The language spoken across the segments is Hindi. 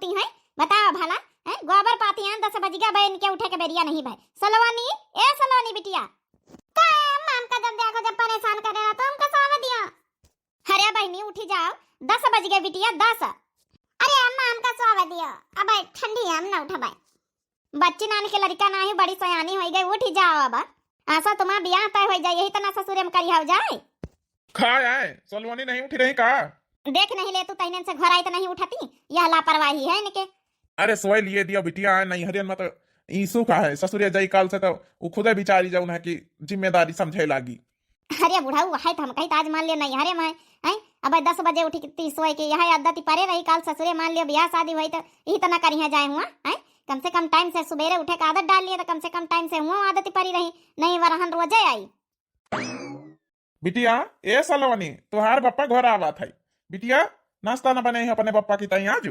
सूती है? बताओ भला है गोबर पाती हैं 10 बज गया बहन के उठे के बेरिया नहीं भाई। सलवानी ए सलवानी बिटिया का माम का जब देखो जब परेशान करे ना तो हमका सोवा दिया। अरे बहनी उठी जाओ 10 बज गए बिटिया 10। अरे अम्मा हमका सोवा दिया अब ठंडी है हम ना उठा भाई। बच्ची नानी के लड़का ना ही बड़ी सयानी हो गई उठी जाओ अब आशा तुम्हारा ब्याह तय हो जाए यही तना ससुरे में करी हो जाए। खा आए सलवानी नहीं उठी रही का? देख नहीं ले तू तहने से घर आई तो नहीं उठाती यह लापरवाही है इनके। अरे सोए लिए दिया बिटिया नहीं हरियन मत ईसु का है ससुरिया जाई काल से तो वो खुदे बिचारी जाऊन है कि जिम्मेदारी समझे लागी। अरे बुढ़ाऊ है तो हम कहीं ताज मान लियो नहीं हरे मैं हैं अब 10 बजे उठी कितनी सोए के यह आदत परे रही काल ससुरे मान लियो ब्याह शादी हुई तो यही तना करी है जाए हुआ हैं कम से कम टाइम से सुबेरे उठे का आदत डाल लिया तो कम से कम टाइम से हुआ आदत परी रही नहीं वरहन रोजे आई। बिटिया ए सलवानी तुहार पप्पा घर आवा था बिटिया नाश्ता न बने अपने पप्पा की तई आज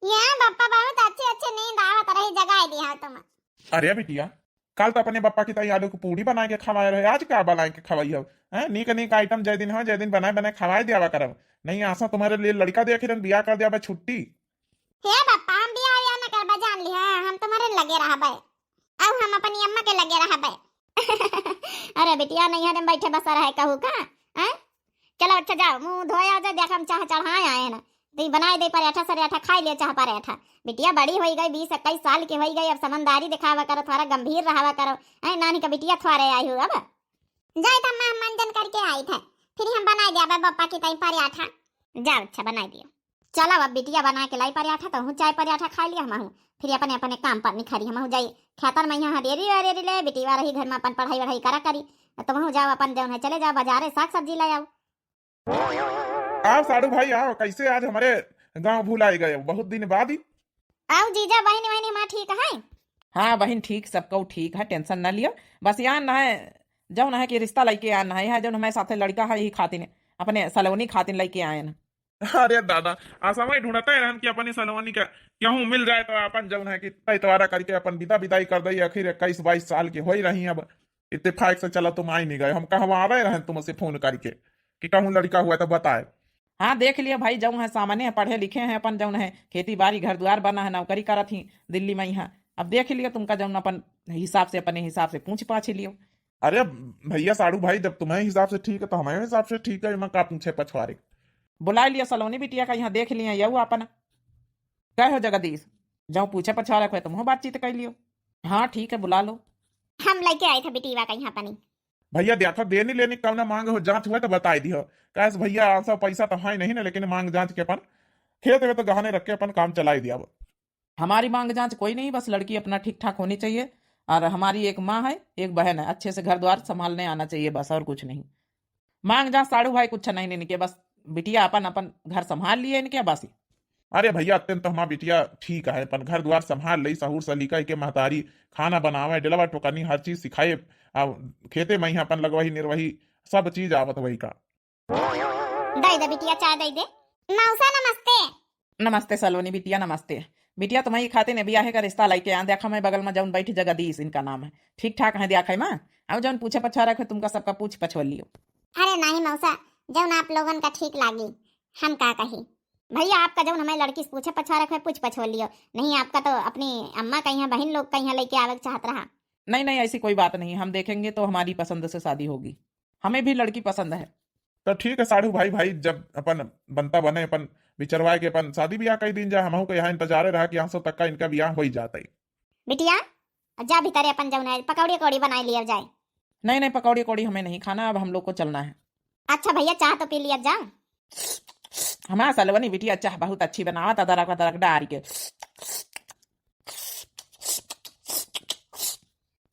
ये पप्पा बहुत अच्छे अच्छे नींद आवत रही जगाए दिया तुम। अरे बिटिया कल तो अपने पप्पा की तई आलू की पूड़ी बना के खवाए रहे आज क्या बना के खवाई हो हैं नीक नीक आइटम जय दिन हो जय दिन बनाए बनाए खवाए दिया करब नहीं आशा तुम्हारे लिए लड़का देख रहे बियाह कर दिया छुट्टी। हे पप्पा हम बियाह या न करबा जान लिया हम तुम्हारे लगे रहबे अब हम अपनी अम्मा के लगे रहबे। अरे बिटिया नहीं हरे बैठे बस रहे कहू का हैं चलो अच्छा जाओ मुंह धोया जा देख हम चाह चढ़ाए आए ना तो बनाए दे पराठा सराठा खाई ले चाह पराठा। बिटिया बड़ी हो गई 20-21 साल की हो गई अब समझदारी दिखावा करो थोड़ा गंभीर रहावा करो है नानी का बिटिया थोड़े आई हो अब जाए तो मैं मंजन करके आई थे फिर हम बनाए दिया पप्पा की तई पराठा जाओ अच्छा बनाए दिया। चलो अब बिटिया बना के लाई पराठा तो हूँ चाय पराठा खा लिया हम फिर अपने अपने काम पर निखरी हम जाई खेतर में यहाँ डेरी वेरी ले बिटिया रही घर में अपन पढ़ाई वढ़ाई करा करी तुम तो जाओ अपन जौन है चले जाओ बाजारे साग सब्जी ले आओ। आओ साड़ू भाई आओ कैसे आज हमारे गांव भूलाए गए बहुत दिन बाद ही आओ जीजा बहनी बहनी माँ ठीक है? हाँ बहन ठीक सबको ठीक है टेंशन ना लियो बस यहाँ ना है जो ना है कि रिश्ता लेके आना है जो हमारे साथ लड़का है यही खातिन अपने सलोनी खातिन लेके आए ना। अरे दादा आसामा ढूंढता है कि अपनी सलवानी का क्यों मिल जाए तो अपन जौन है कि तैतवारा करके अपन विदा विदाई कर दी आखिर 21-22 साल की हो ही रही अब इत्तेफाक से चला तुम आई नहीं गए हम कहा आ रहे तुमसे फोन करके कि कहूँ लड़का हुआ तो बताए। हाँ देख लिया भाई जौन है सामान्य है पढ़े लिखे हैं अपन जौन है खेती बाड़ी घर द्वार बना है नौकरी करा थी दिल्ली में यहाँ अब देख लियो तुमका जौन अपन हिसाब से अपने हिसाब से पूछ पाछ लियो। अरे भैया साड़ू भाई जब तुम्हारे हिसाब से ठीक है तो हमारे हिसाब से ठीक है मैं का पूछे पछवारे बुला लिया सलोनी बिटिया का यहाँ देख लिया यू अपना क्या हो जगदीश जाओ पूछे पछवारे को तुम बातचीत कर लियो। हाँ ठीक है बुला लो हम लेके आए थे बिटिया का यहाँ पनी भैया देखो देनी लेनी कब ना मांग हो जांच हुआ तो बताई दी हो कैसे भैया सब पैसा तो है नहीं ना लेकिन मांग जांच के अपन खेत में तो गहने रख के अपन काम चलाई दिया। हमारी मांग जांच कोई नहीं बस लड़की अपना ठीक ठाक होनी चाहिए और हमारी एक माँ है एक बहन है अच्छे से घर द्वार संभालने आना चाहिए बस और कुछ नहीं। मांग जांच साड़ू भाई कुछ नहीं इनके बस बिटिया अपन अपन घर संभाल लिए इनके बस। अरे भैया अत्यंत तो हमारा बिटिया ठीक है अपन घर द्वार संभाल ली सहूर सलीका के महतारी खाना बनावे डिलवा टोकनी हर चीज सिखाए खेते में अपन लगवाही निर्वही सब चीज आवत वही का। दे दे बिटिया चाय दे दे। मौसा नमस्ते। नमस्ते सलोनी बिटिया नमस्ते बिटिया तुम्हारी खाते ने ब्याह का रिश्ता लेके आ देखा मैं बगल में जौन बैठी जगदीश इनका नाम है ठीक ठाक है देखा माँ अब जौन पूछे पछवा रखे तुमका सबका पूछ पछवा लियो। अरे नहीं मौसा जौन आप लोगन का ठीक लागी हम का कही भैया आपका जौन हमें लड़की से पूछे पछवा रखे पूछ पछवा लियो नहीं आपका तो अपनी अम्मा का यहाँ बहन लोग का यहाँ लेके आवे चाहत रहा। नहीं नहीं ऐसी कोई बात नहीं हम देखेंगे तो हमारी पसंद से शादी होगी हमें भी लड़की पसंद है। तो ठीक है साड़ू भाई भाई जब अपन बनता बने अपन विचरवाए के अपन शादी ब्याह कई दिन जाए हम यहाँ इंतजार रहा कि 800 तक का इनका ब्याह हो ही जाता है। बिटिया जा भीतर अपन जौन है पकौड़ी कौड़ी बनाए लिया जाए। नहीं नहीं पकौड़ी कौड़ी हमें नहीं खाना अब हम लोग को चलना है। अच्छा भैया चाह तो पी लिया जा। हमारा सलवनी बिटिया चाह बहुत अच्छी बनावा तदरक डाल के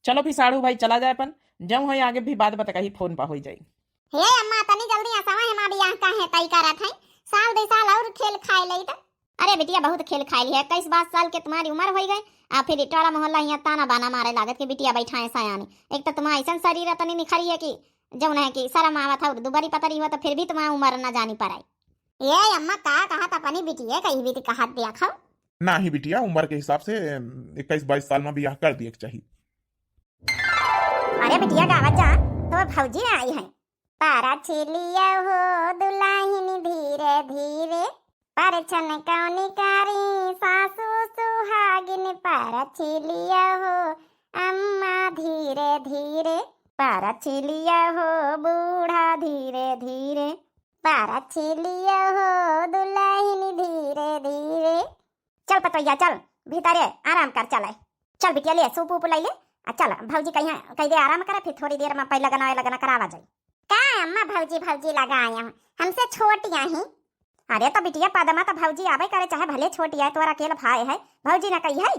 चलो फिर साड़ू भाई चला जाए अपन जब हो आगे भी बात बता ही फोन पर हो जाएगी। हे अम्मा तनी जल्दी आसावा है मां बियाह का है तई करत है साल 2 साल और खेल खाए लई त। अरे बिटिया बहुत खेल खाई ली है 21-22 साल के तुम्हारी उम्र हो गई आ फिर टोला मोहल्ला यहाँ ताना बाना मारे लागत के बिटिया बैठा है सयानी एक तो तुम्हारा ऐसा शरीर तनी निखरी है कि जौन है कि शर्म आवा था दुबारी पतरी हुआ तो फिर भी तुम्हारा उम्र ना जानी पड़ाई। ये अम्मा का कहा था अपनी बिटिया कहीं भी कहा दिया खाओ ना ही बिटिया उम्र के हिसाब से 21-22 साल में ब्याह कर दिए चाहिए। अरे बिटिया गावत जा तो फौजी आई है पारा छिलिया हो दुलाहिनी धीरे धीरे परछन कौनी कारी सासू सुहागिन परछिलिया हो अम्मा धीरे धीरे परछिलिया हो बूढ़ा धीरे धीरे परछिलिया हो दुल्हन धीरे धीरे। चल पतोया चल भीतरे आराम कर चल चल बिटिया ले सूप ऊप ले चल भौजी कहीं दे आराम करे फिर थोड़ी देर में पहले लगना करावा जाए का अम्मा भौजी भौजी लगाया हमसे छोटिया ही। अरे तो बिटिया पदमा तो भौजी आवे करे चाहे भले छोटी है तोरा अकेला भाई है भौजी ना कही है।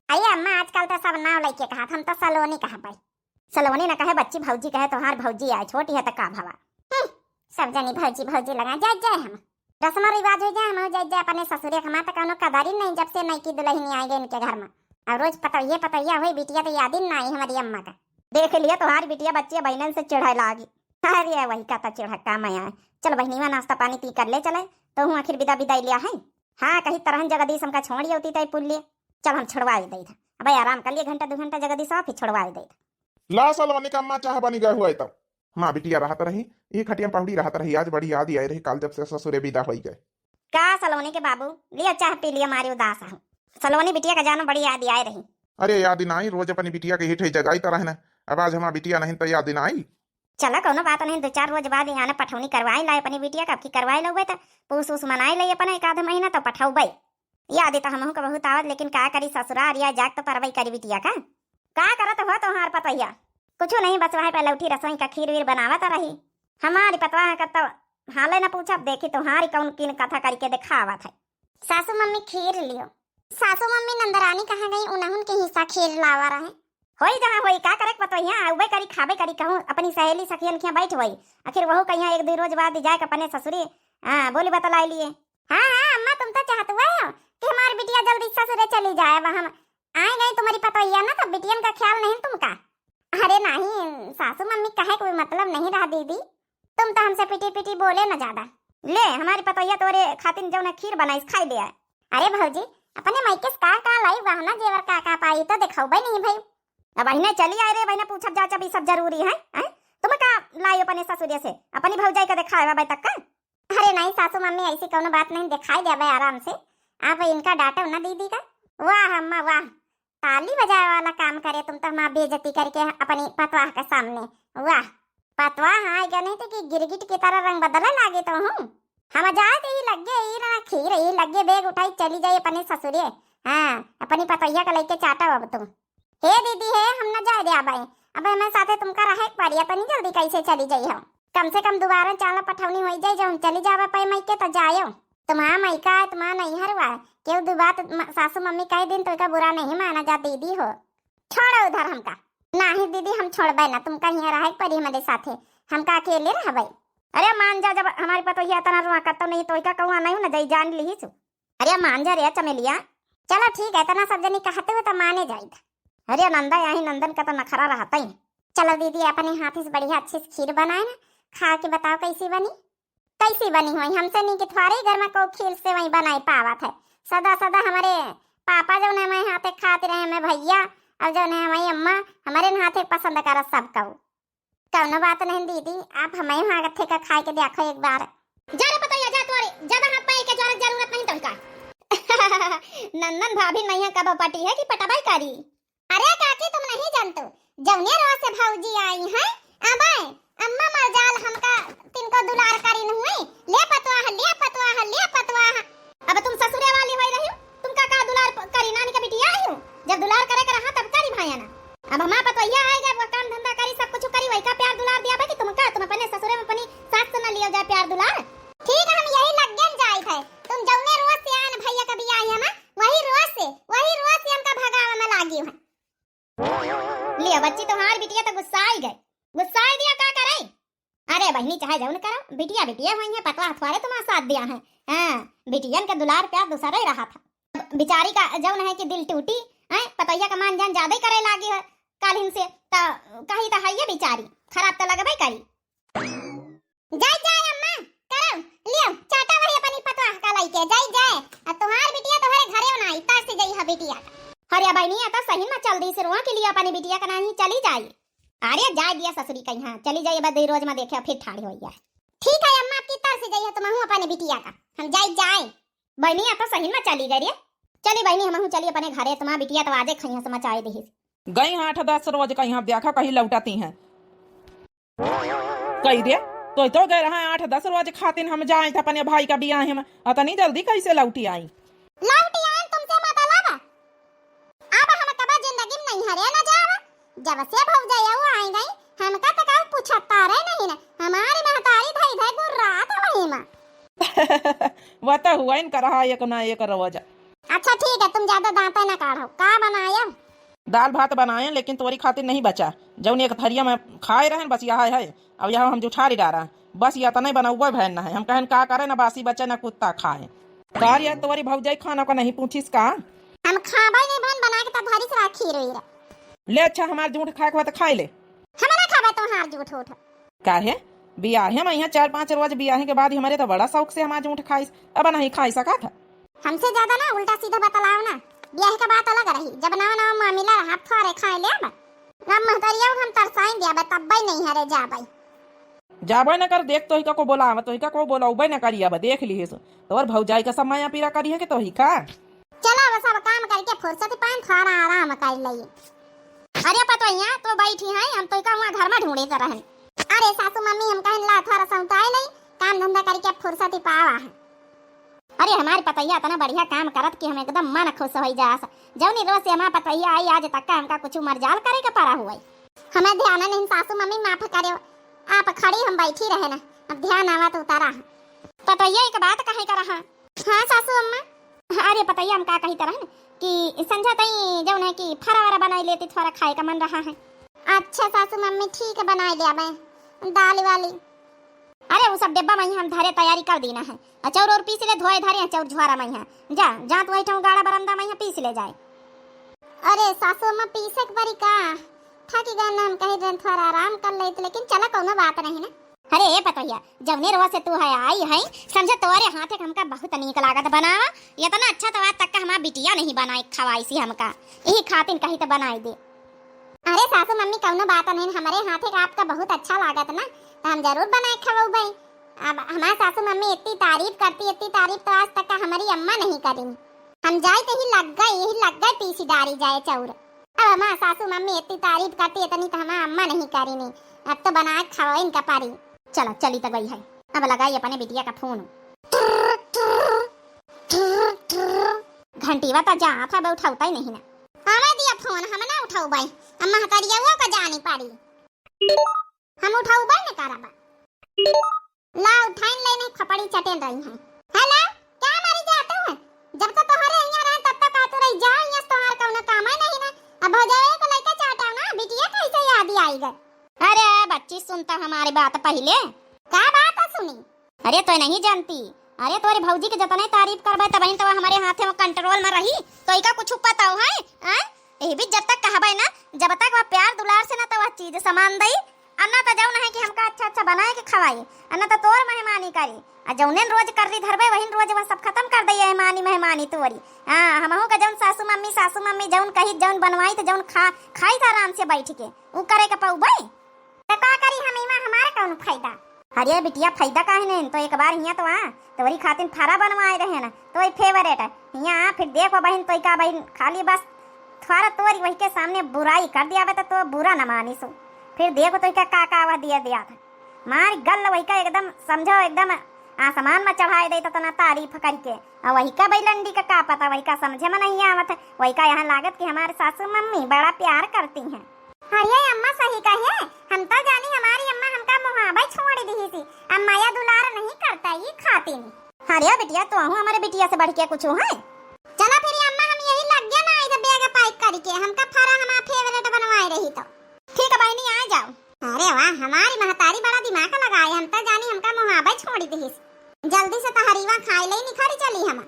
आइए अम्मा आजकल तो सब नाव लेके कहा हम तो सलोनी कहा पाई सलोनी ना कहे बच्ची भौजी कहे तो हार भौजी आए छोटी है तो का भावा सब जनी भौजी भौजी लगा जाए जाए हम रस्म रिवाज हो जाए हम जाए जाए अपने ससुरे कमा तो कौनो कदारी नहीं जब से नई की दुल्हन आएंगे इनके घर में और रोज पतैया हुई बिटिया तो याद ही ना आई हमारी अम्मा का देख लिया तुम्हारी बिटिया बच्ची बहनन से चिढ़ाई लागी। अरे वही का चिढ़का मैं आए चल बहनीवा नाश्ता पानी पी कर ले चले तो हूँ आखिर विदाई लिया है। हाँ कहीं तरह जगदीश हमका छोड़ी होती तय पुल लिए चल हम छोड़वा दे था अब आराम कर लिए घंटा 2 घंटा जगदीश फिर छोड़वा दे था। ला सलवानी का अम्मा चाह बनी गए हुआ तब माँ बिटिया रहत रही एक खटिया पहुड़ी रहत रही आज बड़ी याद आई रही काल जब से ससुरे विदा हो गए का सलोनी के बाबू लिया चाह पी लिया मारी उदास हूँ सलोनी बिटिया का जानो बड़ी याद आई रही। अरे याद ना आई रोज अपनी बिटिया के हिट जगाई तो रहना अब आज हमारा बिटिया नहीं तो याद ना आई। चला कोनो बात नहीं 2-4 रोज बाद यहाँ पठौनी करवाई लाए अपनी बिटिया का करवाई लोगे तो पूस उस मनाई ले अपना 1 महीना तो पठौबई याद तो हमहू का बहुत आवत लेकिन का करी ससुराल या जाग तो परवई करी बिटिया का करत हो तो हार पतैया कुछ नहीं बस वहाँ पे लौठी रसोई का खीर वीर बनावत रही हमारी पतवा का तो हाले न पूछा देखी तो हारी कौन किन कथा करके दिखावत है। सासू मम्मी खीर लियो सासू मम्मी नंदरानी कहाँ गई उन्होंने के हिस्सा खीर लावा रहे होई जहाँ होई का करे पतैया उबे करी खाबे करी कहूँ अपनी सहेली सखियन के बैठ होई आखिर वहू कहीं 1-2 रोज बाद जाए अपने ससुरे बोली बतलाई लिए। हाँ अम्मा तुम तो चाहते हुए हो कि हमारी बिटिया जल्दी ससुरे चली जाए वहाँ आए गई तुम्हारी पतैया ना तो बिटियन का ख्याल नहीं तुमका। अरे नहीं सासू मम्मी कहे कोई मतलब नहीं रहा दीदी तुम तो हमसे पिटी बोले न ज्यादा ले हमारी पतैया तोरे खातिर जो ना खीर बनाई खाई ले आए। अरे भौजी अपने मायके का लाई बहना जेवर का पाई तो दिखाऊ नहीं भाई अब बहने चली आए रे बहने पूछब जा भी सब जरूरी है तुम का लाई अपने ससुरे से अपनी भौजाई का दिखाए भाई तक का। अरे नहीं सासू मम्मी ऐसी कोनो बात नहीं दिखाई दे आराम से आप इनका डांटो ना दीदी का। वाह अम्मा वाह ताली बजाए वाला काम करे तुम तो हमारा बेइज्जती करके अपनी पतवाह के सामने। वाह पतवाह हाँ क्या नहीं तो कि गिरगिट की तरह रंग बदला लागे तो हूँ हम जाते ही लगे ही ना खीर ही लगे बेग उठाई चली जाए अपने ससुरे। हाँ अपनी पतैया का लेके चाटा अब तुम हे दीदी है हम न जाए दे अब हमें साथे तुमका रहे पारिया तो नहीं जल्दी कैसे चली जाई हो कम से कम दोबारा चाला पठौनी हो जाए जो चली जावा पे मैके तो जायो तुम्हारा मैका है तुम्हारा नहीं हरवा क्यों दो बात सासू मम्मी कह दिन तो का बुरा नहीं माना जा दीदी हो छोड़ो उधर हमका नहीं दीदी हम छोड़बे ना तुमका यहाँ रहे परी हमारे साथे हमका अकेले रहबे। अरे मान जा जब हमारी पतोहिया तना रुआ करतो नहीं तो का कहूँ नहीं ना जाई जान ली छु। अरे मान जा रे चमेलिया चलो ठीक है तना सब जनी कहते हुए तो माने जाए। अरे नंदा यही नंदन का तो नखरा रहता ही। चलो दीदी अपने हाथ से बढ़िया अच्छी खीर बनाए ना खा के बताओ कैसी बनी हुई हमसे नहीं कि तुम्हारे घर में को खीर से वही बनाई पावत है सदा हमारे पापा जो ने हमारे हाथे खाते रहे हमें भैया और जो ने हमारी अम्मा हमारे हाथे पसंद कर सब कहू कौनो बात नहीं दीदी आप हमें हाथे का खाए के देखो एक बार जा रे पता जा तोरे ज्यादा हाथ पाए के जरूरत नहीं तुमका। नंदन भाभी नहीं कब पटी है कि पटाबाई करी। अरे काकी तुम नहीं जानते जौने रोज से भौजी आई है अब अम्मा मरजाल हमका तिनको दुलार करी न हुई ले पतवा अब तुम ससुरे वाली होई रही तुमका का दुलार करी नानी का बिटिया आई हो जब दुलार करे कर रहा तब करी भाया ना अब हमारा पतोहिया आई जब काम धंधा करी सब कुछ करी वही का प्यार दुलार दिया भाई तुम अपने ससुरे में अपनी सास से न लियो जाए प्यार दुलार। ठीक है हम यही लग गन जाए थे तुम जौने रोज से आए भैया का बियाह है ना वही रोज से हमका भगावा में लागी है। लिया बच्ची तुम्हारी बिटिया तो गुस्सा दिया का करे। अरे बहनी चाहे जौन करो बिटिया हुई है पतवा हथवारे तुम्हारा साथ दिया है। हाँ बिटियन के दुलार प्यार दूसरा ही रहा था बिचारी का जौन है कि दिल टूटी है पतैया का मान जान ज्यादा ही करे लागी है कालिन से तो कही तो है ये बिचारी खराब तो लगे भाई करी जाए अम्मा करो लियो चाटा वही अपनी पतवा का लाइके जाए अब तुम्हारी बिटिया तुम्हारे घरे ना इता से गई है बिटिया का। अरे बहनी आता सही में चल दी से रोआ के लिए अपनी बिटिया का नहीं चली जाए। अरे जाए दिया ससुरी कहीं हाँ चली जाइए बस 2 रोज में देखिए फिर ठाड़ी हो गया। ठीक है अम्मा आपकी तरफ से जाइए तुम अपने बिटिया का हम जाए बहनी या तो सही में चली गई रे। चली बहनी हम चली अपने घरे, तुम्हारा बिटिया तो आजे खैया समाचार दे गई 8-10 रोज का यहाँ देखा कहीं लौटाती हैं कही दे तो गए रहा 8-10 रोज खातिन हम जाए थे अपने भाई का बियाह में, अतनी जल्दी कैसे लौटी आई? लौटी आए तुमसे मतलब अब हम कबा जिंदगी में नहीं हरे ना जावा। जब से भौजाई वो आई गई हमका तो कब पूछता रहे नहीं ना, हमारी महतारी धई धई गुर्रा था वही में। वह तो हुआ इनका रहा एक ना एक रोज। अच्छा ठीक है, तुम ज्यादा दांता ना काढ़ो। का बनाया? दाल भात बनाए लेकिन तोरी खातिर नहीं बचा, जौन एक थरिया में खाए रहे बस यह है। अब यह हम जुठारी डारा बस यह तो नहीं बना हुआ बहन है, हम कहन का करे ना बासी बच्चे ना कुत्ता खाए। कार यार तोरी भौजाई खाना को नहीं पूछिस का? हम खाबा नहीं बहन, बना के तब धरी से राखी रही ले अच्छा हमार झूठ खाए के तो खाई ले। हमारा खाबा तो हार झूठ उठ काहे बियाहे में यहाँ 4-5 रोज बियाहे के बाद हमारे तो बड़ा शौक से हमार झूठ खाइस, अब नहीं खाई सका था। हमसे ज्यादा ना उल्टा सीधा बतलाओ ना, ब्याह का बात अलग रही। जब नवा नवा मामला रहा थोड़े खाए ले अब महतरिया हम तरसाई दिया तब भाई नहीं हरे जा भाई जाबे न कर देख तो ही का को बोला तो ही का को बोलाऊबे न करिया बा देख ली तोर भौजाई का समय पीरा करी है कि तो ही का चला बस अब काम करके फुर्सत पान थोड़ा आराम कर लइए। अरे पतोइया तो बैठी है, हम तो का वहां घर में ढूंढे त रहन। अरे सासू मम्मी हम कहन ला थोड़ा सौताए नहीं, काम धंधा करके फुर्सत पावा है। अरे हमारी पतैया इतना बढ़िया काम करत कि हम एकदम मन खुश हो जा। जौनी रोज से हमारा पतैया आई आज तक का हमका कुछ मरजाल करे का पड़ा हुआ हमें ध्यान नहीं। सासू मम्मी माफ करे, आप खड़ी हम बैठी रहे ना, अब ध्यान आवा तो उतारा। पतैया एक बात कहे कर रहा। हाँ सासू अम्मा। अरे पतैया हम का कही तरह कि संझा तई जौन है कि फरारा बनाई लेती, थोड़ा खाए का मन रहा है। अच्छा सासू मम्मी ठीक है बनाई लिया मैं दाल वाली। अरे वो सब डिब्बा में हम धरे तैयारी कर देना है। अचौर और पीस ले धोए धरे अचौर झुआरा में है जा जा तो बैठा गाड़ा बरंदा में पीस ले जाए। अरे सासू अम्मा पीसे के बरी का थकी गए ना, हम कहे दिन थोड़ा आराम कर लेते, लेकिन चला कोनो बात नहीं ना। अरे ए पतैया जवने रोज से तू है आई है समझे तोरे हाथ के हमका बहुत नीक लागत बनावा। इतना अच्छा तो आज तक का हमारा बिटिया नहीं बनाई खवाई सी हमका, यही खातिन कही तो बनाई दे। अरे सासू मम्मी कोनो बात नहीं, हमारे हाथ का आपका बहुत अच्छा लागत ना, तो हम जरूर बनाए खवाऊ भाई। अब हमारी सासू मम्मी इतनी तारीफ तो आज तक का हमारी अम्मा नहीं करी। हम जाए तो यही लग गए पीसी डारी जाए चौर। अब हमारी सासू मम्मी इतनी तारीफ करती इतनी तो हमारी अम्मा नहीं करी नहीं। अब तो बना खवाई इनका पारी। चलो चली तो गई है, अब लगाई अपने बिटिया का फोन। घंटी वाता जा था बे उठाता ही नहीं ना। हमें दिया फोन हम ना उठाऊ भाई, अम्मा हतरिया वो का जानी पारी हम उठाऊ भाई ने कराबा ला उठाइन लेने खपड़ी चटेल रही है। हेलो क्या मारी जाते हो? जब तक तोहरे यहाँ रहे तब तक आते रही जा, यहाँ तोहर कोनो काम है नहीं ना। अब हो जाए को लइका चाटाओ ना, बिटिया कैसे याद आई गए। अरे बच्ची सुनता हमारी बात पहले। क्या बात है सुनी? अरे तो नहीं जानती, अरे तोरी भौजी के जतने तारीफ करबे तबही तो हमारे हाथे में कंट्रोल में रही, तो इका कुछ पता हो है ए भी जब तक कहबे ना, जब तक वह प्यार दुलार से ना तो वह चीज सामान दई अन्ना तो जाऊ नहीं कि हमका अच्छा अच्छा बनाए के खवाई, अन्ना तो तोर मेहमानी करी आ जौने रोज कर दी धरबे वही रोज वह सब खत्म कर दई मेहमानी तोरी। हां हमहू का जौन सासू मम्मी जौन कही जौन बनवाई तो जौन खाई था आराम से बैठ के उ करे के पाऊ भाई। तो का करी हम इमा हमारे कौन फायदा? अरे बिटिया फायदा काहे नहीं, तो एक बार हिया तो तोरी खातिन फारा बनवाए रहे ना, तो फेवरेट है हिया। फिर देखो बहन तो का बहन खाली बस थोड़ा तोरी वही के सामने बुराई कर दिया तो बुरा न मानी सो। फिर देखो तो क्या कावा दिया था मारी गल वही का एकदम समझो एकदम आसमान में चढ़ाए दे तो ना तारीफ करके। और वही का भाई लंडी का पता, वही का समझे में नहीं आवत, वही का यहाँ लागत कि हमारे सासू मम्मी बड़ा प्यार करती हैं। अरे अम्मा सही कहे, हम तो जानी हमारी अम्मा हमका मुहाबा छोड़ दी थी, अब माया दुलार नहीं करता ये खाती नहीं। अरे बिटिया तो हमारे बिटिया से बढ़ के कुछ है। चला फिर अम्मा हम यही लग गया ना इधर बैग पाइप करके, हमका फरा हमारा फेवरेट बनवाए रही तो ठीक है बहनी आ जाओ। अरे वाह हमारी महतारी बड़ा दिमाग लगाए, हम तो जानी हमका मुहाबा छोड़ दी, जल्दी से तहरीवा खाए ले निखरी चली हम।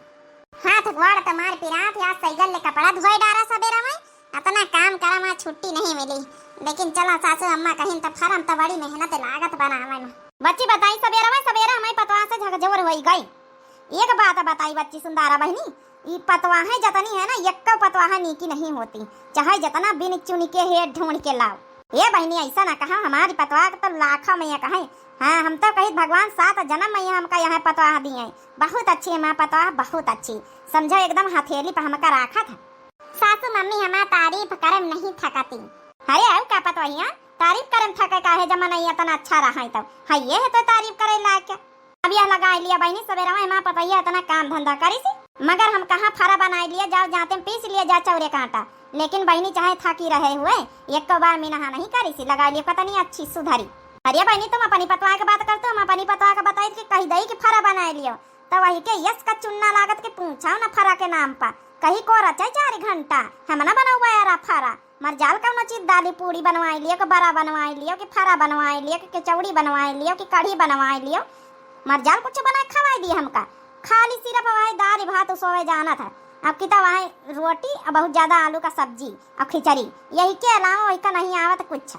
हाथ गोड़ तुम्हारे पिरात या सैगल ले कपड़ा धोए डारा सबेरा में, इतना काम करा में छुट्टी नहीं मिली, लेकिन चला सासू अम्मा कहीं तो फरम तो बड़ी मेहनत लागत बनावे में। बच्ची बताई सवेरा हमारी पतवा से झकझोर हो गई। एक बात बताई बच्ची सुंदरा बहनी, ये पतवाहें जतनी है ना एक पतवाह नीकी नहीं होती, चाहे जतना बिन चुन के हेड ढूंढ के लाओ। ये बहनी ऐसा ना कहा, हमारी पतवा तो लाखों मैया कहे। हाँ, हम तो कही भगवान 7 जन्म मैया हमका यहाँ पतवा दिए। बहुत अच्छी है माँ पतवा, बहुत अच्छी, समझो एकदम हथेली पर हमका रखा था। सासू मम्मी हमारा तारीफ करम नहीं थकाती। अरे आओ का पतवा तारीफ करम थके का है, जमा नहीं इतना अच्छा रहा है तब। हाँ ये है तो तारीफ करे लायक। अब यह लगा लिया बहनी सवेरा में माँ पतवा इतना काम धंधा करी सी, मगर हम कहाँ फरा बना लिया, जाओ जाते पीस लिया जा चौरे कांटा। लेकिन बहनी चाहे थकी रहे हुए एक बार में नहा नहीं करी सी, लगा लिया पता नहीं अच्छी सुधारी। अरे बहनी तुम अपनी पतवा की बात करते हो, हम अपनी पतवा का बताई कि कही दई कि फरा बना लियो तो वही के यस का चुन्ना लागत के पूछा ना फरा के नाम पर कहीं को रचा 4 घंटा हम ना बनावा यार फरा। मर जाल का चीज दाली पूड़ी बनवाई लियो कि बड़ा बनवाई लियो कि फरा बनवाई लियो कि कचौड़ी बनवाई लियो कि कढ़ी बनवाई लियो, मर जाल कुछ बना खवाई दिए हमका। खाली सिर्फ वही दाल भात उसोवे जाना था। अब किता वही रोटी और बहुत ज्यादा आलू का सब्जी और खिचड़ी, यही के अलावा वही का नहीं आवत कुछ।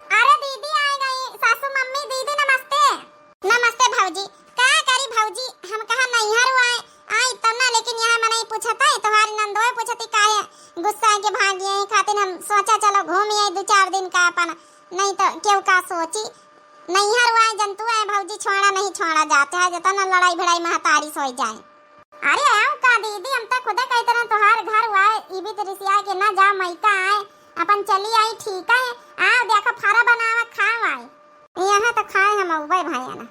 अरे दीदी आ गई, सासू मम्मी दीदी नमस्ते। नमस्ते भौजी, का करी भौजी, हम कहा नैहर आए आई तब ना, लेकिन यहाँ मैं नहीं पूछता है, तुम्हारी नंदोए पूछती काहे गुस्सा के भागी है खातिर हम सोचा चलो घूम आई 2-4 दिन का अपन, नहीं तो क्यों का सोची नैहर आए जंतु है भौजी, छोड़ा नहीं छोड़ा जाता है, जता ना लड़ाई भिड़ाई महतारी सोई जाए। अरे आओ का दीदी, हम तो खुद कही तरह तुहार घर आए इबी तरिसिया के ना जा मैका आए अपन चली आई, ठीक है आओ देखो फरा बनावा खाओ आई यहाँ तो खाए हम उबे भाई ना।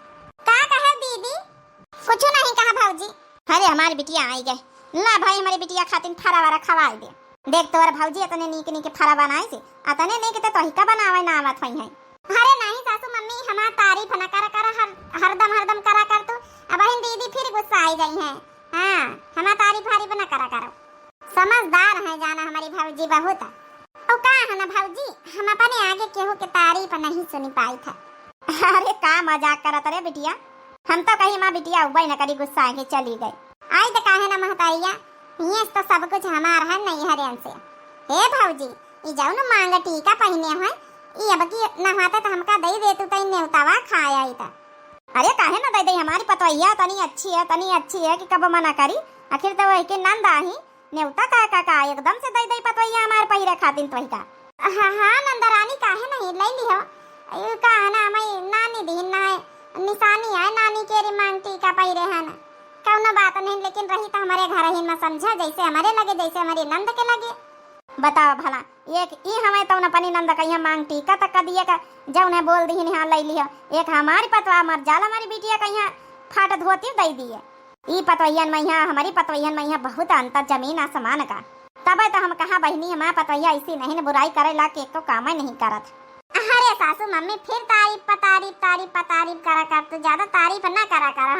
का कहे दीदी? कुछ नहीं कहा भौजी। अरे हमारी बिटिया आई गए, ला भाई हमारी बिटिया खातिर फरा वारा खवाई दे। देख तोर भौजी इतने नीक नीक फरा बनाई से, अतने नीक तो ही का बनावे ना आवत होई है। अरे नहीं सासू मम्मी हमार तारीफ न करा कर हरदम करा कर तू, अब बहन दीदी फिर गुस्सा आई गई है। हाँ हमार तारीफ न करा करो, समझदार है जाना हमारी भौजी बहुत। और का है ना भौजी, हम अपने आगे केहू के तारीफ नहीं सुनी पाई था। अरे का मजाक करत रे बिटिया, हम तो कहीं माँ बिटिया उबई न करी, गुस्सा के चली गई। आई तो काहे ना महताइया, ये तो सब कुछ हमारा है नहीं हरियन से। हे भौजी ये जाओ ना मांग टीका पहने है, ये अब की नहाता तो हमका दई दे तू तई नेवतावा खाया ही था। अरे काहे ना दई हमारी पतवैया तनी अच्छी है कि कब मना करी, आखिर तो वही के नंद आही नेवता का एकदम से दई पतवैया हमारे पहिरे खातिर तो ही का। हाँ नंदरानी काहे नहीं ले लियो, यू का ना मैं नानी दी ना निशानी है नानी के रे मांग टीका पहिरे है ना, कौनो बात नहीं, लेकिन रही तो हमारे घर ही में समझा जैसे हमारे लगे जैसे हमारी नंद के लगे। बताओ भला एक ई हमें तो अपनी नंद कहिया मांग टीका तक दिए का जब उन्हें बोल दी यहाँ ले लियो, एक हमारी पतवा मर जाल हमारी बिटिया कहिया फाट धोती दे दिए। ई पतवैयन मैया हमारी पतवैयन मैया बहुत अंतर जमीन आसमान का। तब तो हम कहा बहनी हमारा पतवैया ऐसी नहीं बुराई करे ला के को काम नहीं करत। अरे सासू मम्मी फिर तारीफ करा कर, तो ज्यादा तारीफ ना करा करा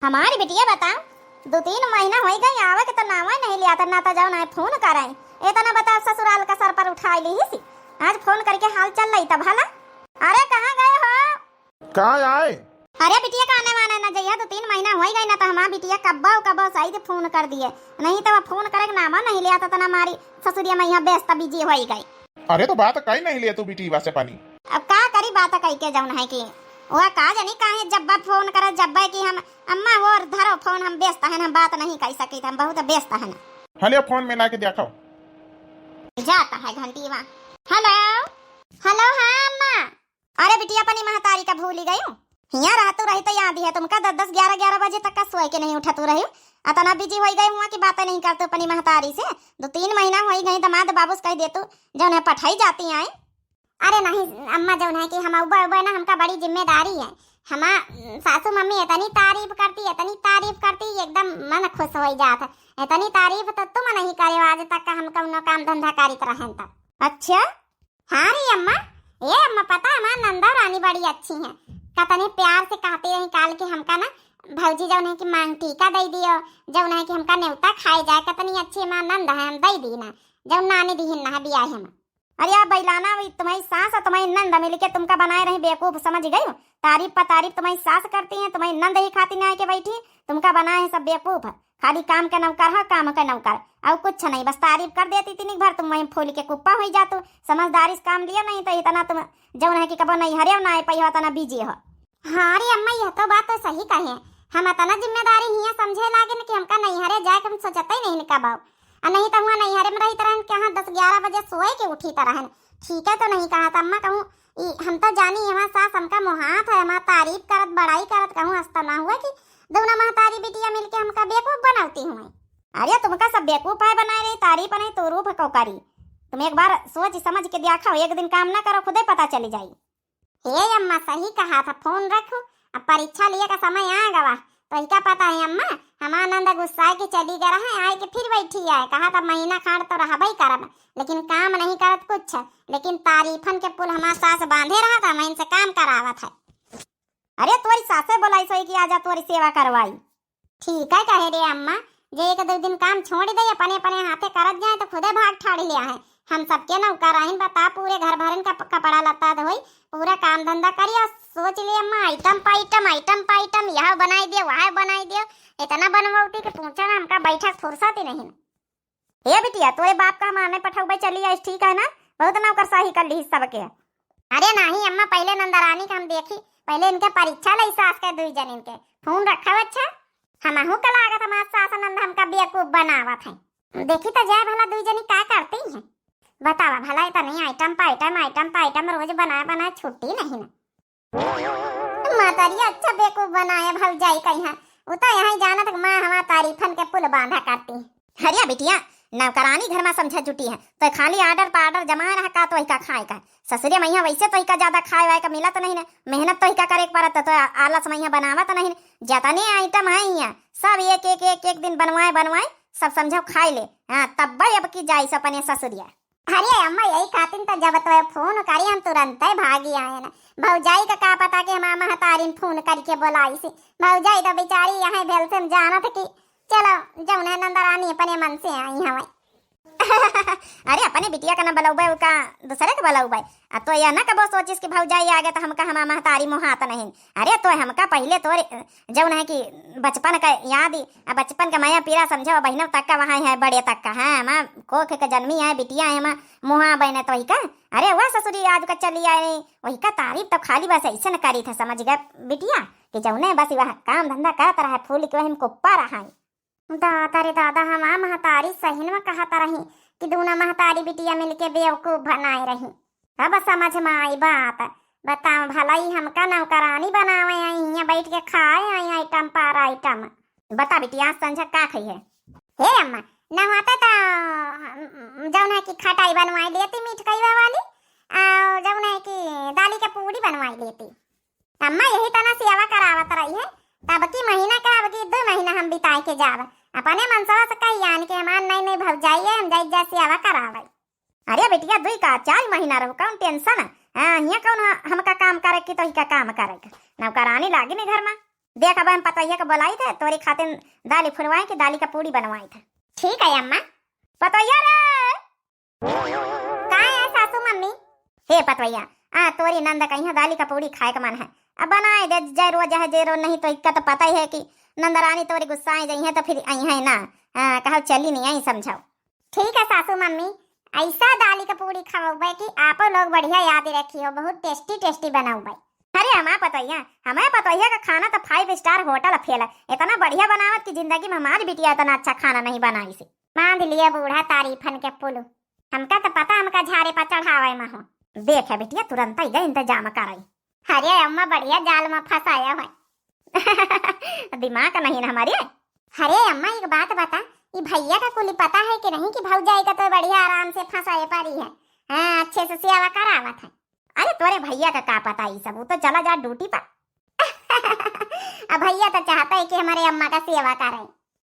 हमारी बिटिया बताओ 2-3 महीना हो गई आवे के तो नावा नहीं लिया ना, तो जाओ ना फोन कराए ए तो ना बताओ ससुराल का सर पर उठा ली ही, आज फोन करके हाल चल रही तब भला। अरे कहाँ गए हो? कहाँ आए? अरे बिटिया का आने वाला ना जइया 2-3 महीना हो गई ना, तो हमारी बिटिया कब्बो सही से फोन कर दिए, नहीं तो फोन करे नामा नहीं लिया तो हमारी ससुरिया में यहाँ व्यस्त बिजी हो गई। अरे तो बात कहीं नहीं लिया तू बेटी वासे पानी, अब का करी बात कही के जाऊन है कि वह का जानी काहे जब फोन करे जब कि हम अम्मा और धरो फोन हम व्यस्त है, हम बात नहीं कर सकी, हम बहुत व्यस्त है ना। हले फोन में ला के देखो जाता है घंटी वहाँ। हेलो हाँ अम्मा। अरे बिटिया अपनी महतारी का भूल ही गई हूँ, यहाँ रहतू रही तो याद है तुमका 10 11 बजे तक का सोए के नहीं उठतू रही, अतना बिजी हो गई हुआ कि बातें नहीं करते अपनी महतारी से। 2-3 महीना हो गई दमाद बाबूस कह देतू जो है पठाई जाती आए। अरे नहीं अम्मा जो है कि हम उबा ना हमका बड़ी जिम्मेदारी है, हम सासू मम्मी इतनी तारीफ करती एकदम मन खुश हो जाता, इतनी तारीफ तो तुम नहीं करे आज तक का हम कौनो काम धंधा करीत रहन तक। अच्छा हाँ री अम्मा, ये अम्मा पता हमारी नंदा रानी बड़ी अच्छी है, कतने प्यार से कहती रही काल के हमका ना भौजी जौन है कि मांग टीका दे दियो, जौन है कि हमका न्योता खाए जाए, कितनी अच्छी मां नंद है हम दे दी ना, जौन नानी दीहिन ना बिया है। अरे आप बैलाना तुम्हारी सास और तुम्हारी नंद मिलके तुमका बनाए रही बेवकूफ, समझ गई हो? तारीफ पर तारीफ तुम्हारी सास करती है, तुम्हारी नंद ही खाती नहीं आके बैठी, तुमका बनाए है सब बेवकूफ, खाली काम के नौकर है, काम के नौकर और कुछ नहीं, बस तारीफ कर देती तीन भर तुम वहीं फूल के कुप्पा हो जातो। समझदारी से काम लिया नहीं तो इतना तुम जौन है कि कब नहीं हरे ना पही तना बीजी हो। हाँ रे अम्मा यह तो बात तो सही कहे, हम इतना जिम्मेदारी हिया समझे लागे कि हमका नहीं हरे जाए हम सोचते ही नहीं कब आओ, नहीं तो हुआ नहीं हरे में रही तरह के 10-11 बजे सोए के उठी तरह ठीक है तो नहीं कहा था अम्मा, कहूँ हम तो जानी हमारा सास हमका मोहात है, हमारा तारीफ करत बड़ाई करत, कहूँ हंसता ना हुआ कि दोनों महतारी बिटिया मिलके हमका बेवकूफ बनाती हूँ। अरे तुमका सब बेवकूफ है बनाए रही, तारीफ नहीं तो रूप है कौकारी। तुम एक बार सोच समझ के देखो, एक दिन काम ना करो खुदे पता चली जाई। हे अम्मा सही कहा था, फोन रखो, अब परीक्षा लिए का समय आ गवा तो क्या पता है अम्मा, हमारा नंदा गुस्सा के चली गया है, आए के फिर बैठी आए, कहा था महीना खाड़ तो रहा भाई करब, लेकिन काम नहीं करत कुछ, लेकिन तारीफन के पुल हमारा सास बांधे रहा था, मैं इनसे काम करावत है। अरे तोरी सासे बोलाई सोई कि आजा तोरी सेवा करवाई। ठीक है कहे रे अम्मा, जे एक दो दिन काम छोड़ दे अपने अपने हाथे करत जाए तो खुदे भाग ठाड़ लिया है। हम सबके नौकराइन बता पूरे घर भरन का कपड़ा लता धोई, पूरा काम धंधा करिए, सोच लिए अम्मा आइटम पाइटम यह बनाई दियो वह बनाई दियो, इतना बनवाती कि पूछा ना हमका बैठक फुर्सत ही नहीं। हे बिटिया तोरे बाप का हमारे पठौबे चली है, ठीक है ना, बहुत नौकरशाही कर ली सबके। अरे नहीं अम्मा, पहले नंदरानी का हम देखी, पहले इनके परीक्षा ली सास के दुई जन इनके फोन रखा अच्छा, हमहू का लागत हमारा सास नंद हमका बेवकूफ बनावत है। देखी तो जाए भला दुई जनी क्या करती हैं, बतावा भला इतनी आइटम पाइटम रोज बनाए छुट्टी नहीं ना। मातारी अच्छा बेवकूफ बनाया भौजाई कहीं, वो तो यहाँ जाना तक माँ हमारा तारीफन के पुल बांधा करती। हरिया बिटिया नौकरानी घर में समझा जुटी है तो खाली आर्डर पर आर्डर जमा रहा का तो का खाए का, ससुरिया मैया वैसे तो ज्यादा खाए वाए का मिला तो नहीं ना, मेहनत तो करे पड़त तो आलस मैया बनावा तो नहीं, जतने आइटम है यहाँ सब एक दिन बनवाए सब समझो खाए ले, हाँ तब अब की जाई अपने ससुरिया। अरे अम्मा यही खातिन तो जब तो फोन करी हम तुरंत ही भागी आए ना, भौजाई का पता कि हमारा महतारी फोन करके बोलाई सी, भौजाई तो बेचारी यहाँ भेल से जाना था कि चलो जौन है नंदरानी अपने मन से आई हमें। अरे अपने बिटिया का ना बलौबे का दूसरे का बलौबे, अब तो यह ना कबो सोचिस कि भौजाई आ गए तो हमका हमारा महतारी मोहात नहीं। अरे तो हमका पहले तो जौन है कि बचपन का याद ही, बचपन का माया पीरा समझो, बहनों तक का वहाँ है बड़े तक का है, माँ कोख का जन्मी है बिटिया है माँ मुहा बहने तो वही का। अरे वह ससुरी आज का चली आए वही का तारीफ तो खाली बस ऐसे न करी था, समझ गए बिटिया कि जौने बस वह काम धंधा करता रहा फूल के वही हमको पा रहा है। दादा रे दादा, हमारा महतारी सही में कहता रही कि दोनों महतारी बिटिया मिलके बेवकूफ बनाए रही। अब समझ में आई बात, बताओ भला ही हमका नौकरानी बनावे आई यहाँ बैठ के खाए आई आइटम पार आइटम। बता बिटिया संझा का खाई है? हे अम्मा नहाता तो जौन है कि खटाई बनवाई लेती मीठकईवा वाली, और जौन है कि दाली के पूड़ी बनवाई लेती। अम्मा यही तना सेवा करावत रही है, तब की महीना का अब की 2 महीना हम बिताए के जाव अपने मनसवा से कही यानी कि हमार नहीं भौजाई है हम जाई सेवा करावे। अरे बेटिया 2 का 4 महीना रहो, कौन टेंशन है, हाँ यहाँ कौन हमका काम करे की तो ही का काम करेगा, नौकरानी लागी नहीं घर में। देख अब हम पतैया के बोलाई थे तोरी खातिर दाली फुलवाए की दाली का पूड़ी बनवाई थे। ठीक है अम्मा। पतैया रे का है सासू मम्मी? हे पतैया तोरी नंद कहीं दाली का पूड़ी खाए का मन है, अब बनाए दे जय रोज है जे रोज नहीं तो इक्का तो पता ही है कि नंदरानी तोरी गुस्सा आई जाई है तो फिर आई है ना, कहो चली नहीं आई समझाओ। ठीक है सासू मम्मी, ऐसा दाली का पूड़ी खाओ कि आप लोग बढ़िया याद रखियो, बहुत टेस्टी बनाओ भाई। अरे हमारे पतैया का खाना तो 5 स्टार होटल फेल है, इतना बढ़िया बनावत की जिंदगी में हमारी बिटिया इतना अच्छा खाना नहीं बनाई सी। बांध लिया बूढ़ा तारीफन के पुल, हमका तो पता हमका झाड़े पर चढ़ावे में हो। देख है बिटिया तुरंत ही इंतजाम कराई। अरे अम्मा बढ़िया जाल में फंसाया है। दिमाग नहीं ना हमारे। अरे अम्मा एक बात बता, ये भैया का कुल पता है कि नहीं कि भौजाई का तो बढ़िया आराम से फंसाए पारी है, हाँ अच्छे से सेवा करावत है। अरे तोरे भैया का पता ही सब, वो तो चला जा ड्यूटी पर। अब भैया तो चाहता है कि हमारे अम्मा का सेवा करें,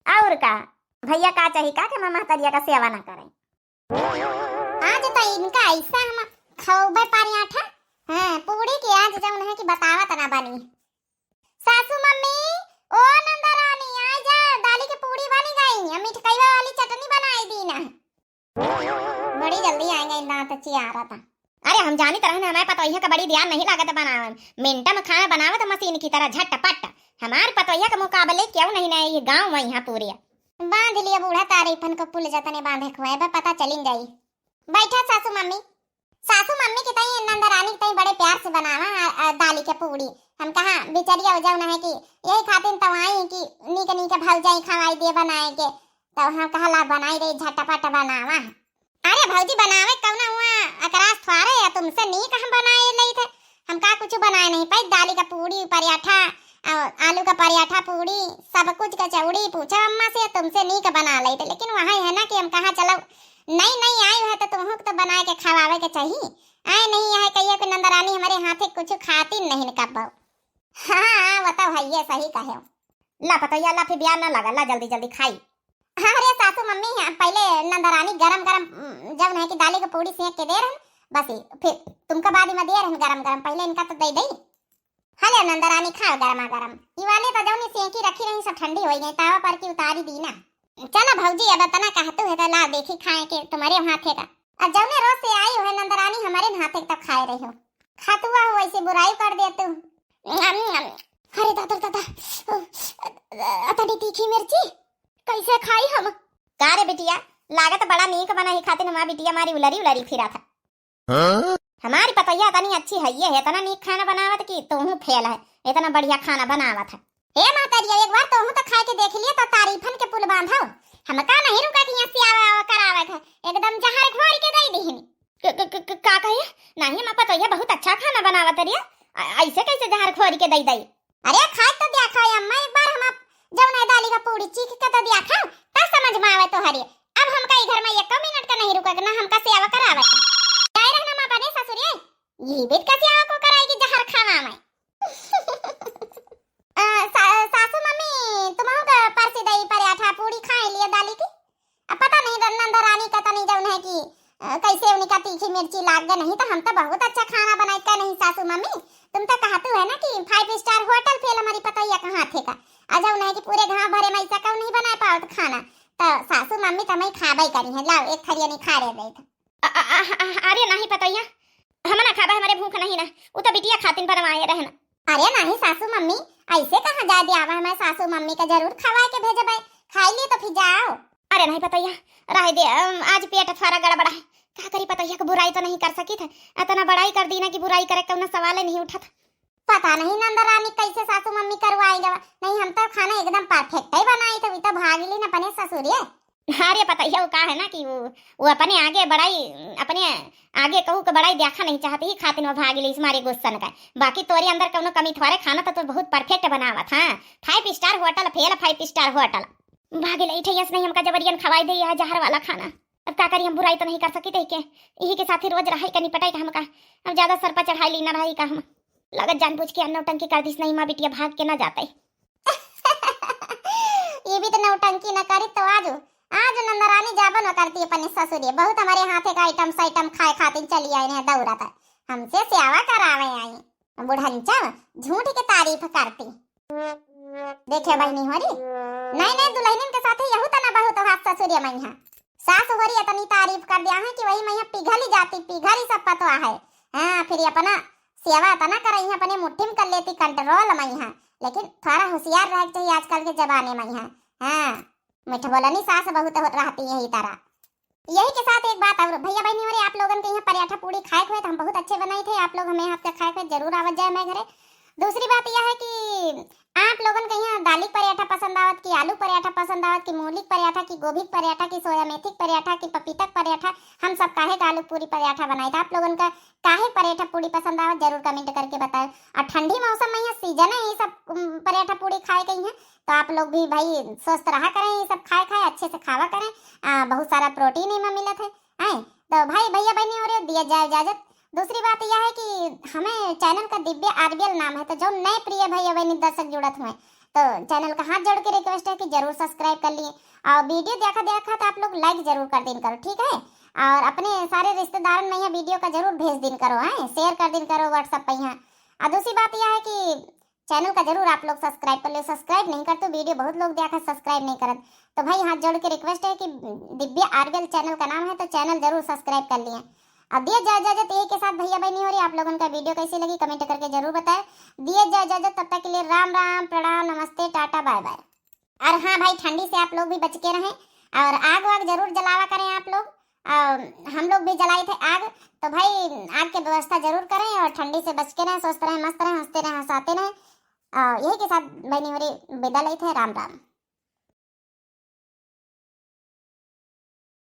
और का भैया का चाहिए का कि मामा तरिया का सेवा ना करें। आज तो इनका ऐसा हम खौबे पारी आठा, हाँ पूरी की आज जौन है कि बतावत ना बनी। सासू मम्मी ओ नंदरानी आ जा, दाली की पूड़ी बनी गई, मिठकईवा वाली चटनी बनाई दी ना, बड़ी जल्दी आएंगे ना तो चिया रहा था। अरे हम जानी तरह ना, हमारे पतोहिया का बड़ी ध्यान नहीं लागत बनावे, मिनट में खाना बनावत मशीन की तरह झटपट, हमारे पतोहिया के मुकाबले क्यों नहीं ना ये गांव में यहाँ पूरी। बांध लिया बूढ़ा तारीफन को पुल जतने बांधे खुए पता चलिन जाई। बैठा सासू मम्मी। सासू मम्मी के तई नंदरानी के तई बड़े प्यार से बनावा दाली के पूड़ी, हम कहा बेचारिया हो जाओ ना है कि यही खातिर तो आई कि नीक भौजाई खवाई दे बनाए के, तो हम कहा ला बनाई रही झटपट बनावा। अरे भौजी बनावे कौना हुआ अकरास थोड़े या तुमसे नीक हम बनाए लई थे। हम का कुछ बनाए नहीं पाई, दाली का पूड़ी पराठा और आलू का पराठा पूड़ी सब कुछ कचौड़ी पूछा अम्मा से, तुमसे नीक बना लई थे। लेकिन वहाँ है ना कि हम कहाँ चलो नहीं नहीं आई है तो तुमको तो बनाए के खवावे के चाहिए। आए नहीं है कहिए कि नंदरानी हमारे हाथे कुछ खाती नहीं कब। हाँ बताओ है ये सही कहे। ला पता ला फिर ब्याह ना लगा, ला जल्दी जल्दी खाई। अरे सासू मम्मी पहले नंदरानी गरम गरम जब है कि दाली को पूड़ी सेक के दे रहे बस फिर तुमका बाद में दे रहे गरम गरम, पहले इनका तो दे दई। हले नंदरानी खाओ गरमा गरम। ये वाले तो जौनी सेकी रखी रही सब ठंडी हो गई, तावा पर की उतारी दी ना। चलो भौजी अब तना कहतू है तो ला देखी खाए के तुम्हारे हाथे का। अब जौने रोज से आई हो नंदरानी हमारे हाथे तक खाए रही हो, खातुआ हो ऐसे बुराई कर देते हो। अरे दादा दादा अतनी तीखी मिर्ची कैसे खाई हम? का रे बिटिया लागत बड़ा नीक बना ही खाते हमारी बिटिया हमारी उलरी उलरी फिरा था। हमारी पतैया इतनी अच्छी है ये इतना नीक खाना बनावत कि तुम फेल है, इतना बढ़िया खाना बनावत है। हे मातारिया एक बार तुम तो खा के देख लिए तो तारीफन के पुल बांधो। हम का नहीं रुका कि यहाँ से आवा करावे है, एकदम जहर घोर के दई दीहनी। का कहे नहीं हम पतैया बहुत अच्छा खाना बनावत रे, ऐसे कैसे जहर घोर के दई दई? अरे खा तो देखो अम्मा एक बार हम जौन दाली का पूड़ी चीख के तो दिया खाओ तब समझ में आवे तो हरी। अब हम कई घर में एक मिनट का नहीं रुका ना हमका सेवा करावे काय रहना मां बने ससुरिये ये बेट का सेवा को कराएगी जहर खाना में। सासू मम्मी तुमहु का परसी दही पराठा पूड़ी खाए लिए दाली की। अब पता नहीं नंदरानी का नहीं जौन है कि कैसे उनका तीखी मिर्ची लाग गए, नहीं तो हम तो बहुत अच्छा खाना बनाए का नहीं सासू मम्मी। तुम तो कहतू है ना कि 5 स्टार होटल फेल हमारी पतैया कहाँ थे का अजा नहीं कि पूरे गांव भरे में ऐसा क्यों नहीं बना पाओ तो खाना तो सासू मम्मी तमें खाबाई करी है। लाओ एक थरिया नहीं खा रहे थे। अरे नहीं पतैया हम ना खाबा हमारे भूख नहीं ना, वो तो बिटिया खातिन बनवाए रहना। अरे नहीं सासू मम्मी ऐसे कहाँ जा दिया मैं सासू मम्मी का जरूर खवा के भेजे भाई खाई लिए तो फिर जाओ। अरे नहीं पतैया रह दे आज पेट थोड़ा गड़बड़ा है, क्या करी पतैया को बुराई तो नहीं कर सकी थे, इतना बड़ाई कर दी ना कि बुराई करे का सवाल नहीं उठा था। पता नहीं नंदरानी कैसे सासू मम्मी करवाई जवा, नहीं हम तो खाना एकदम परफेक्ट ही बनाई तो तो भागली ना अपने ससुरिये। अरे पतैया वो का है ना कि वो अपने आगे बढ़ाई अपने आगे कहू के बढ़ाई देखा नहीं चाहती ही खातिन वो भागली इसमारे गुस्सन का। बाकी तोरे अंदर कौनो कमी थोड़े खाना तो बहुत परफेक्ट बनावा था। 5 star hotel fail 5 star hotel भागे लई ठैयस नहीं हमका जबरियन खवाई दे है जहर वाला खाना। अब का करी हम बुराई तो नहीं कर सकी थे के यही के साथ ही रोज रहाई का निपटाई का हमका। अब ज्यादा सर पर चढ़ाई ली ना रही का हम लगत जानबूझ के नौटंकी कर दिस नहीं माँ बिटिया भाग के ना जाते। ये भी तो नौटंकी न करी तो आज नंदरानी जाबन करती है अपने ससुरी बहुत हमारे हाथे का आइटम खाए खातिर चली आई है दौड़ा था हमसे सेवा करावे आई बुढ़ंचा झूठ के तारीफ करती। देखे बहनी होरी नहीं दुल्हन के साथ यहू तना बहुत हाथ ससुरी मैया सास होरी इतनी तारीफ कर दिया है कि वही मैया पिघल ही जाती पिघल ही सब पता है। हाँ फिर अपना सेवा तना कर अपने मुट्ठी में कर लेती कंट्रोल मैया, लेकिन थोड़ा होशियार रह चाहिए आजकल के जमाने में। हाँ मिठ बोलनी सास बहुत रहती है यही तरह। यही के साथ एक बात और भैया बहनी हो आप लोगों के यहाँ पराठा पूड़ी खाए हुए तो हम बहुत अच्छे बनाए थे, आप लोग हमें हाथ से खाए हुए जरूर आवाज जाए मैं घरे। दूसरी बात यह है कि आप लोगों के यहाँ दाली पराठा पसंद आवत की आलू पराठा पसंद आवत की मूली पराठा की गोभी पराठा की सोया मेथी पराठा की पपीतक पराठा, हम सब काहे का आलू पूरी पराठा बनाए थे। आप लोगों का काहे पराठा पूड़ी पसंद आवत जरूर कमेंट करके बताएं। और ठंडी मौसम में यहाँ सीजन है ये सब पराठा पूड़ी खाए गई है तो आप लोग भी भाई स्वस्थ रहा करें, ये सब खाए अच्छे से खावा करें, बहुत सारा प्रोटीन इनमें मिला थे। तो भाई भैया बहनी हो रहे दिया जाए इजाजत। दूसरी बात यह है कि हमें चैनल का दिव्य आरबीएल नाम है, तो जो नए प्रिय भैया बहनी दर्शक जुड़त हुए तो चैनल का हाथ जोड़ के रिक्वेस्ट है कि जरूर सब्सक्राइब कर लिए और वीडियो देखा तो आप लोग लाइक जरूर कर दिन करो, ठीक है। और अपने सारे रिश्तेदारों में यह वीडियो का जरूर भेज दिन करो, शेयर कर दिन करो व्हाट्सएप पे यहाँ। और दूसरी बात यह है कि चैनल का जरूर आप लोग सब्सक्राइब कर लो, सब्सक्राइब नहीं कर तो वीडियो बहुत लोग देखा सब्सक्राइब नहीं करत, तो भाई हाथ जोड़ के रिक्वेस्ट है कि दिव्य आरबीएल चैनल का नाम है तो चैनल जरूर सब्सक्राइब कर लिए। अब दिए जाए इजाजत यही के साथ भैया बहनी हो रही आप लोगों का वीडियो कैसी लगी कमेंट करके जरूर बताएं। दिए जाए इजाजत तब तक के लिए राम राम प्रणाम नमस्ते टाटा बाय बाय। और हाँ भाई ठंडी से आप लोग भी बच के रहें और आग वाग जरूर जलावा करें आप लोग, हम लोग भी जलाए थे आग तो भाई आग की व्यवस्था जरूर करें और ठंडी से बच के रहें, स्वस्थ रहें, मस्त रहें, हंसते रहें, हंसाते रहें। यही के साथ बहनी हो रही विदा ली थे। राम राम।